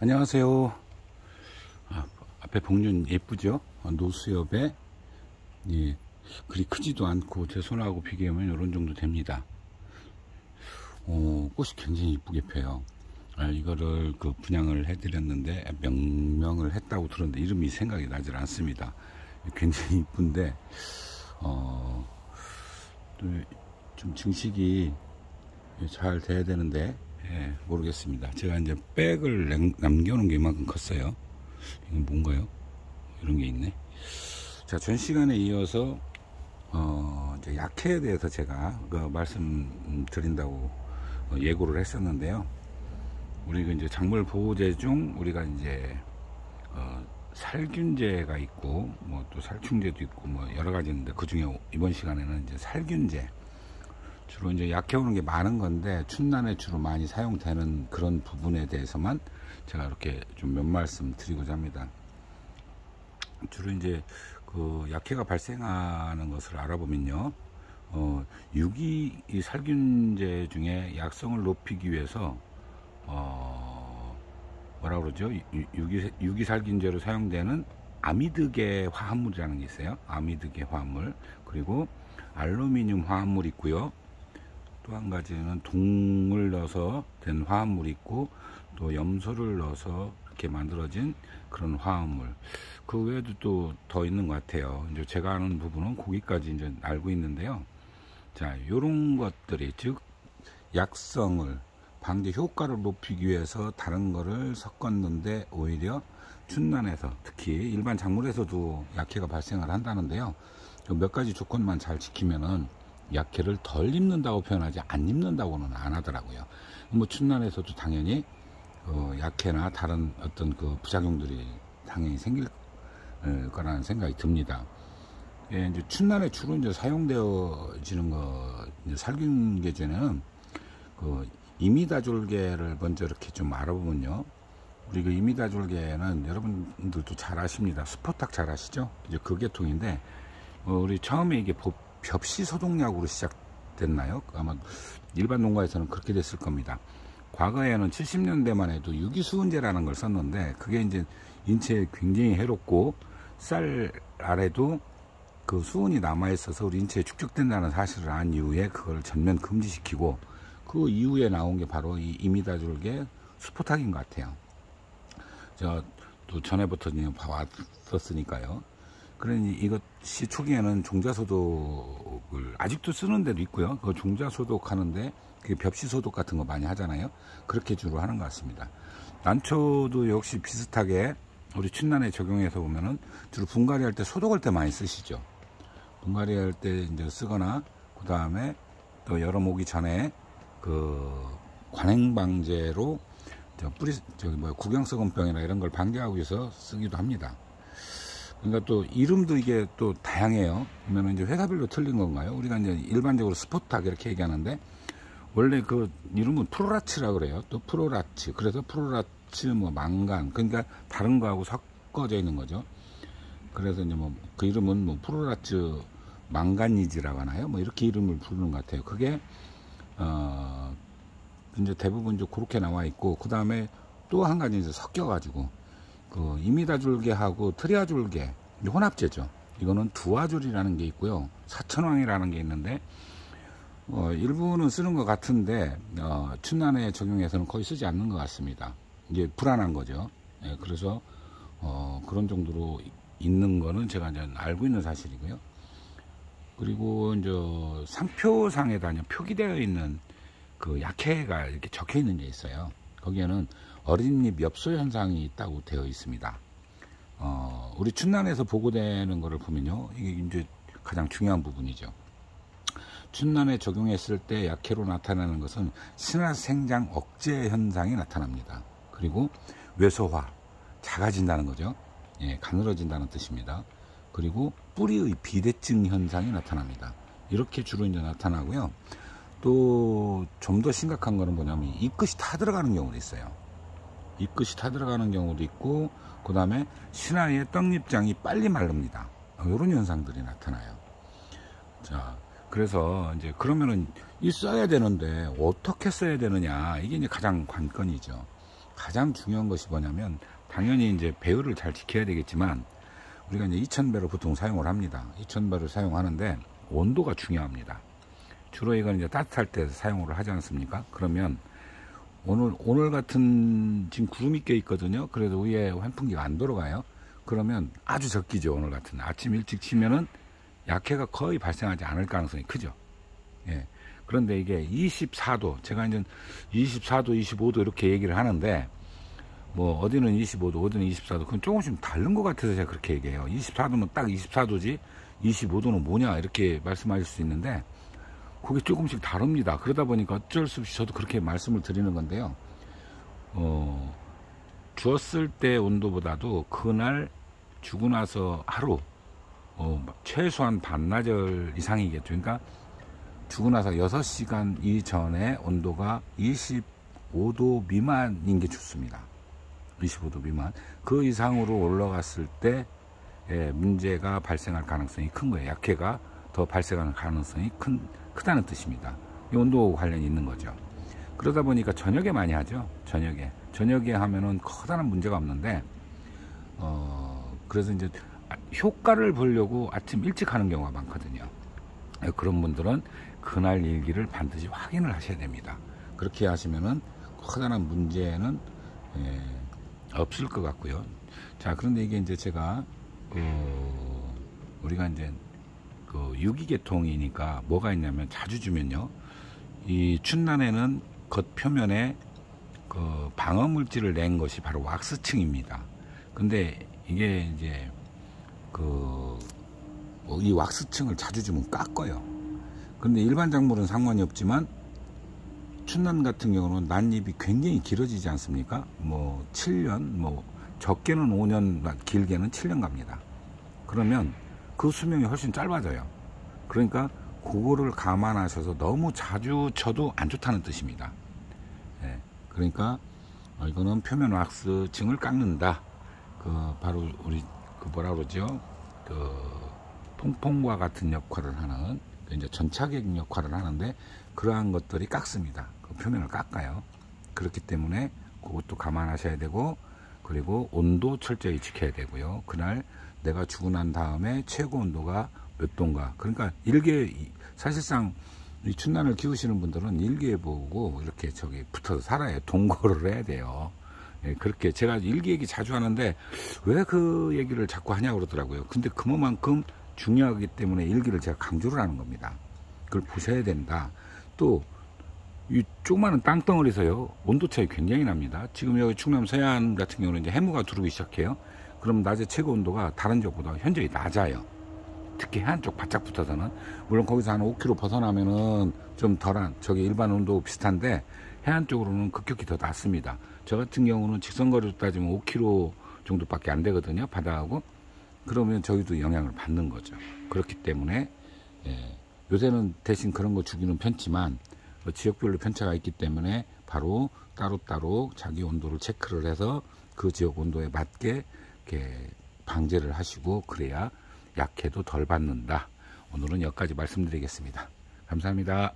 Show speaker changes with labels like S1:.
S1: 안녕하세요. 앞에 복륜 예쁘죠? 노수엽에 예, 그리 크지도 않고 제 손하고 비교하면 이런 정도 됩니다. 꽃이 굉장히 이쁘게 펴요. 이거를 분양을 해드렸는데 명명을 했다고 들었는데 이름이 생각이 나질 않습니다. 굉장히 이쁜데 좀 증식이 잘 돼야 되는데 모르겠습니다. 제가 이제 백을 남겨놓은 게 이만큼 컸어요. 이건 뭔가요? 이런 게 있네. 자, 전 시간에 이어서 이제 약해에 대해서 제가 말씀드린다고 예고를 했었는데요. 우리 이제 작물 보호제 중 우리가 이제 살균제가 있고 뭐 또 살충제도 있고 뭐 여러 가지 있는데 그 중에 이번 시간에는 이제 살균제, 주로 이제 약해오는 게 많은 건데 춘난에 주로 많이 사용되는 그런 부분에 대해서만 제가 이렇게 좀 몇 말씀 드리고자 합니다. 주로 이제 약해가 발생하는 것을 알아보면요, 유기 살균제 중에 약성을 높이기 위해서 뭐라 그러죠? 유기 살균제로 사용되는 아미드계 화합물이라는 게 있어요. 아미드계 화합물, 그리고 알루미늄 화합물이 있고요. 또 한 가지는 동을 넣어서 된 화합물이 있고, 또 염소를 넣어서 이렇게 만들어진 그런 화합물. 그 외에도 또 더 있는 것 같아요. 이제 제가 아는 부분은 거기까지 이제 알고 있는데요. 자, 요런 것들이, 즉 약성을, 방제 효과를 높이기 위해서 다른 거를 섞었는데 오히려 춘난에서, 특히 일반 작물에서도 약해가 발생을 한다는데요. 몇 가지 조건만 잘 지키면은 약해를 덜 입는다고 표현하지 안 입는다고는 안 하더라고요. 뭐 춘난에서도 당연히 약해나 다른 어떤 부작용들이 당연히 생길 거라는 생각이 듭니다. 이제 춘난에 주로 이제 사용되어지는 이제 살균제 중에는 이미다졸계를 먼저 이렇게 좀 알아보면요. 우리 이미다졸계는 여러분들도 잘 아십니다. 스포탁 잘 아시죠? 이제 그 계통인데, 우리 처음에 이게 벽시 소독약으로 시작됐나요? 아마 일반 농가에서는 그렇게 됐을 겁니다. 과거에는 70년대만 해도 유기수은제라는 걸 썼는데, 그게 이제 인체에 굉장히 해롭고 쌀 아래도 그 수은이 남아있어서 우리 인체에 축적된다는 사실을 안 이후에 그걸 전면 금지시키고, 그 이후에 나온 게 바로 이 이미다졸계 스포탁인 것 같아요. 또 전에부터 봐왔었으니까요. 그러니 이것이 초기에는 종자소독을 아직도 쓰는 데도 있고요. 그 종자소독 하는데 그 벽시소독 같은 거 많이 하잖아요. 그렇게 주로 하는 것 같습니다. 난초도 역시 비슷하게 우리 춘난에 적용해서 보면은 주로 분갈이 할 때 소독할 때 많이 쓰시죠. 분갈이 할 때 이제 쓰거나, 그 다음에 또 여름 오기 전에 관행방제로 구경석원병이나 이런 걸 방지하기 위해서 쓰기도 합니다. 그러니까 또 이름도 이게 또 다양해요. 그러면 이제 회사별로 틀린 건가요? 우리가 이제 일반적으로 스포탁 이렇게 얘기하는데, 원래 그 이름은 프로라츠라 그래요. 또 프로라츠. 그래서 프로라츠 망간. 그러니까 다른 거하고 섞어져 있는 거죠. 그래서 이제 그 이름은 프로라츠 망간이지라고 하나요? 이렇게 이름을 부르는 것 같아요. 그게 이제 대부분 이제 그렇게 나와 있고, 그 다음에 또 한 가지 이제 섞여가지고 이미다졸계하고 트리아졸계 혼합제죠. 이거는 두아졸이라는 게 있고요, 사천왕이라는 게 있는데, 일부는 쓰는 것 같은데 춘난에 적용해서는 거의 쓰지 않는 것 같습니다. 이게 불안한 거죠. 그래서 그런 정도로 있는 거는 제가 이제 알고 있는 사실이고요. 그리고 이제 상표상에다 표기되어 있는 약해가 이렇게 적혀 있는 게 있어요. 거기에는 어린잎 엽소 현상이 있다고 되어 있습니다. 우리 춘난에서 보고되는 거를 보면요, 이게 이제 가장 중요한 부분이죠. 춘난에 적용했을 때 약해로 나타나는 것은 신화생장 억제 현상이 나타납니다. 그리고 외소화, 작아진다는 거죠. 가늘어진다는 뜻입니다. 그리고 뿌리의 비대증 현상이 나타납니다. 이렇게 주로 이제 나타나고요. 또 좀 더 심각한 거는 뭐냐면 잎끝이 타 들어가는 경우도 있어요. 잎끝이 타 들어가는 경우도 있고, 그 다음에 신화의 떡잎장이 빨리 마릅니다. 이런 현상들이 나타나요. 자, 그래서 이제 그러면은 이 써야 되는데 어떻게 써야 되느냐, 이게 이제 가장 관건이죠. 가장 중요한 것이 뭐냐면, 당연히 이제 배율을 잘 지켜야 되겠지만, 우리가 이제 2000배를 보통 사용을 합니다. 2000배를 사용하는데 온도가 중요합니다. 주로 이건 이제 따뜻할 때 사용을 하지 않습니까? 그러면 오늘 같은 지금 구름이 껴 있거든요. 그래도 위에 환풍기가 안 돌아가요. 그러면 아주 적기죠. 오늘 같은 아침 일찍 치면은 약해가 거의 발생하지 않을 가능성이 크죠. 예. 그런데 이게 24도, 제가 이제 24도, 25도 이렇게 얘기를 하는데, 뭐 어디는 25도, 어디는 24도, 그건 조금씩 다른 것 같아서 제가 그렇게 얘기해요. 24도면 딱 24도지 25도는 뭐냐 이렇게 말씀하실 수 있는데, 그게 조금씩 다릅니다. 그러다 보니까 어쩔 수 없이 저도 그렇게 말씀을 드리는 건데요. 주었을 때 온도보다도 그날 주고 나서 하루, 최소한 반나절 이상이겠죠. 그러니까 주고 나서 6시간 이전에 온도가 25도 미만인 게 좋습니다. 25도 미만. 그 이상으로 올라갔을 때 문제가 발생할 가능성이 큰 거예요. 약해가 더 발생하는 가능성이 크다는 뜻입니다. 이 온도 관련이 있는 거죠. 그러다 보니까 저녁에 많이 하죠. 저녁에 하면은 커다란 문제가 없는데, 그래서 이제 효과를 보려고 아침 일찍 하는 경우가 많거든요. 그런 분들은 그날 일기를 반드시 확인을 하셔야 됩니다. 그렇게 하시면은 커다란 문제는 없을 것 같고요. 자, 그런데 이게 이제 제가 우리가 이제 그 유기계통이니까 뭐가 있냐면, 자주 주면요, 이 춘란에는 겉표면에 그 방어 물질을 낸 것이 바로 왁스층입니다. 근데 이게 이제 이 왁스층을 자주 주면 깎아요. 근데 일반 작물은 상관이 없지만 춘란 같은 경우는 난잎이 굉장히 길어지지 않습니까? 뭐 7년, 뭐 적게는 5년, 길게는 7년 갑니다. 그러면 그 수명이 훨씬 짧아져요. 그러니까 그거를 감안하셔서 너무 자주 쳐도 안 좋다는 뜻입니다. 예, 그러니까 이거는 표면 왁스층을 깎는다. 바로 우리 뭐라 그러죠? 퐁퐁과 같은 역할을 하는, 이제 전차격 역할을 하는데, 그러한 것들이 깎습니다. 그 표면을 깎아요. 그렇기 때문에 그것도 감안하셔야 되고, 그리고 온도 철저히 지켜야 되고요. 그날 내가 주고 난 다음에 최고 온도가 몇 도인가. 그러니까 사실상 이 춘란을 키우시는 분들은 일기예보고 이렇게 붙어서 살아야 동거를 해야 돼요. 예, 그렇게 제가 일기 얘기 자주 하는데 왜 그 얘기를 자꾸 하냐고 그러더라고요. 근데 그만큼 중요하기 때문에 일기를 제가 강조를 하는 겁니다. 그걸 보셔야 된다. 또 이 조그마한 땅덩어리에서요, 온도 차이 굉장히 납니다. 지금 여기 충남 서해안 같은 경우는 이제 해무가 들어오기 시작해요. 그럼 낮에 최고 온도가 다른 지역보다 현저히 낮아요. 특히 해안 쪽 바짝 붙어서는. 물론 거기서 한 5km 벗어나면은 좀 덜한, 일반 온도 비슷한데 해안 쪽으로는 급격히 더 낮습니다. 저 같은 경우는 직선거리로 따지면 5km 정도밖에 안 되거든요, 바다하고. 그러면 저희도 영향을 받는 거죠. 그렇기 때문에 요새는 대신 그런 거 주기는 편지만, 지역별로 편차가 있기 때문에 바로 따로따로 자기 온도를 체크를 해서 그 지역 온도에 맞게 이렇게 방제를 하시고, 그래야 약해도 덜 받는다. 오늘은 여기까지 말씀드리겠습니다. 감사합니다.